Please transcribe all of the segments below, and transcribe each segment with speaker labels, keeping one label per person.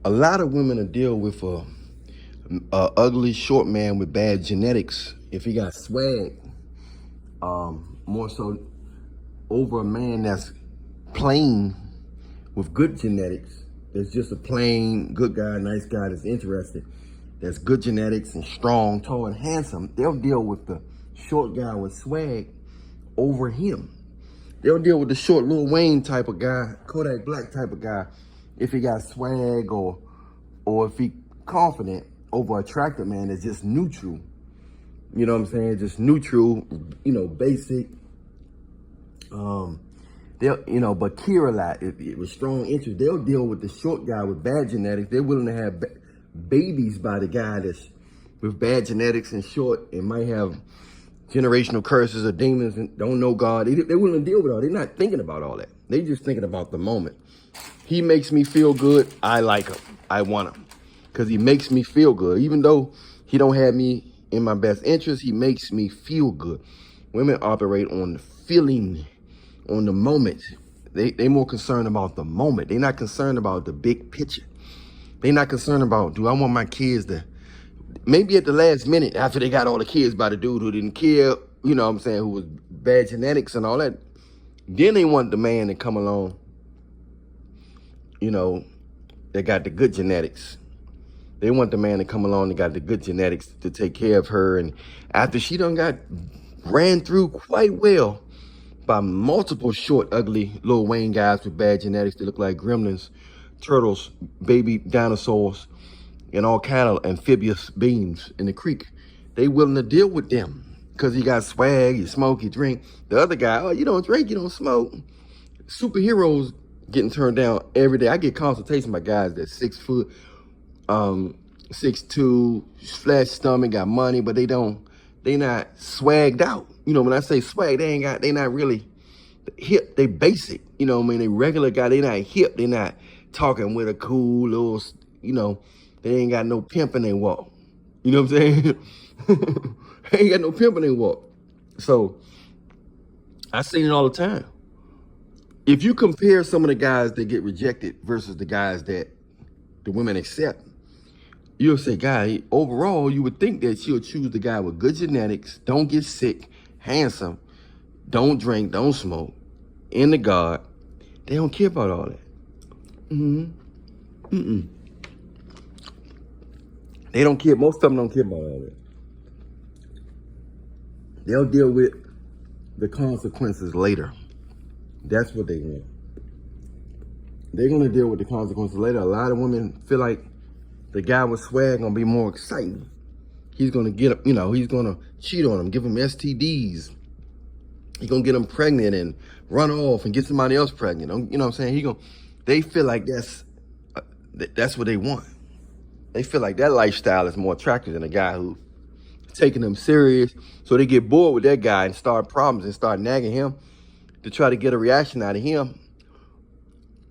Speaker 1: A lot of women will deal with a ugly short man with bad genetics if he got swag. More so over a man that's plain with good genetics. That's just a plain good guy, nice guy that's interested. That's good genetics and strong, tall, and handsome. They'll deal with the short guy with swag over him. They'll deal with the short Lil Wayne type of guy, Kodak Black type of guy, if he got swag or if he confident over attractive man that's just neutral. You know what I'm saying? Just neutral, basic. They'll, but care a lot. With strong interest, they'll deal with the short guy with bad genetics. They're willing to have babies by the guy that's with bad genetics and short and might have generational curses or demons and don't know God. They're willing to deal with all. They're not thinking about all that. They just thinking about the moment. He makes me feel good. I like him. I want him because he makes me feel good. Even though he don't have me in my best interest, he makes me feel good. Women operate on the feeling, on the moment. They more concerned about the moment. They're not concerned about the big picture. They're not concerned about, do I want my kids to, maybe at the last minute after they got all the kids by the dude who didn't care, you know what I'm saying, who was bad genetics and all that. Then they want the man to come along, that got the good genetics. They want the man to come along that got the good genetics to take care of her. And after she done got ran through quite well by multiple short, ugly Lil Wayne guys with bad genetics that look like gremlins, turtles, baby dinosaurs, and all kind of amphibious beings in the creek. They willing to deal with them because he got swag, he smoke, he drink. The other guy, oh, you don't drink, you don't smoke. Superheroes getting turned down every day. I get consultation by guys that's 6 foot, 6'2", flat stomach, got money, but they not swagged out. When I say swag, they not really hip, they basic. They regular guy, they not hip, they not talking with a cool little, they ain't got no pimp in their walk. You know what I'm saying? They ain't got no pimp in their walk. So I seen it all the time. If you compare some of the guys that get rejected versus the guys that the women accept, you'll say, guy, overall, you would think that she'll choose the guy with good genetics, don't get sick, handsome, don't drink, don't smoke, into God. They don't care about all that. They don't care. Most of them don't care about all that. They'll deal with the consequences later. That's what they want. They're going to deal with the consequences later. A lot of women feel like the guy with swag going to be more exciting. He's going to get, he's going to cheat on them, give them STDs. He's going to get them pregnant and run off and get somebody else pregnant. You know what I'm saying? They feel like that's what they want. They feel like that lifestyle is more attractive than a guy who's taking them serious. So they get bored with that guy and start problems and start nagging him to try to get a reaction out of him.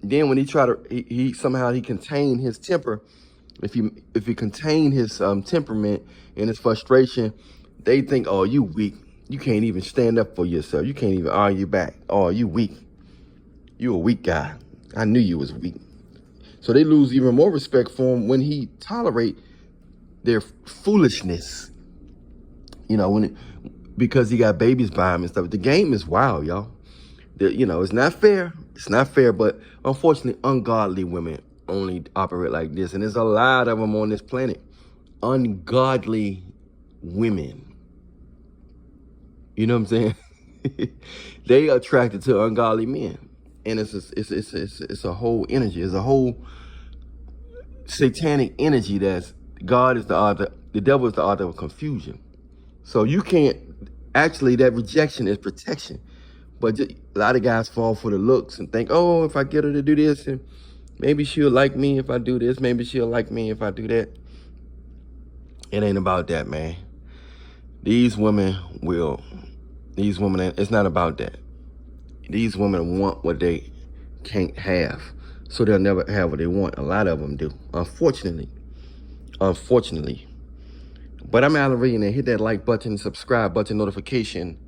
Speaker 1: Then when he somehow contain his temper. If he contain his temperament and his frustration, they think, oh, you weak. You can't even stand up for yourself. You can't even argue back. Oh, you weak. You a weak guy. I knew you was weak. So they lose even more respect for him when he tolerate their foolishness. Because he got babies by him and stuff. The game is wild, y'all. It's not fair. It's not fair, but unfortunately, ungodly women only operate like this. And there's a lot of them on this planet. Ungodly women. You know what I'm saying? They are attracted to ungodly men. And it's a whole energy. It's a whole satanic energy that's God is the author, the devil is the author of confusion. So you can't, actually that rejection is protection. But a lot of guys fall for the looks and think, oh, if I get her to do this, and maybe she'll like me if I do this. Maybe she'll like me if I do that. It ain't about that, man. These women, it's not about that. These women want what they can't have. So they'll never have what they want. A lot of them do, unfortunately. But I'm Alan Ray, and hit that like button, subscribe button, notification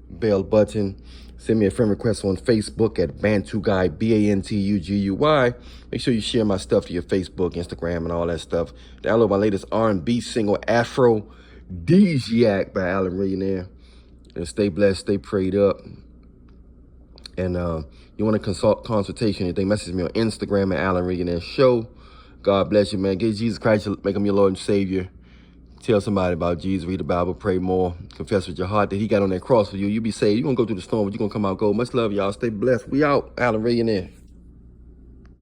Speaker 1: bell button. Send me a friend request on Facebook at Bantu Guy, BANTUGUY. Make sure you share my stuff to your Facebook, Instagram, and all that stuff. Download my latest R&B single, Aphrodisiac by Alan Millionaire. And stay blessed, stay prayed up. And you want a consultation, anything, message me on Instagram at Alan Millionaire Show. God bless you, man. Get Jesus Christ, make him your Lord and Savior. Tell somebody about Jesus, read the Bible, pray more, confess with your heart that he got on that cross for you. You be saved. You're going to go through the storm, but you're going to come out gold. Much love, y'all. Stay blessed. We out. Alan Millionaire.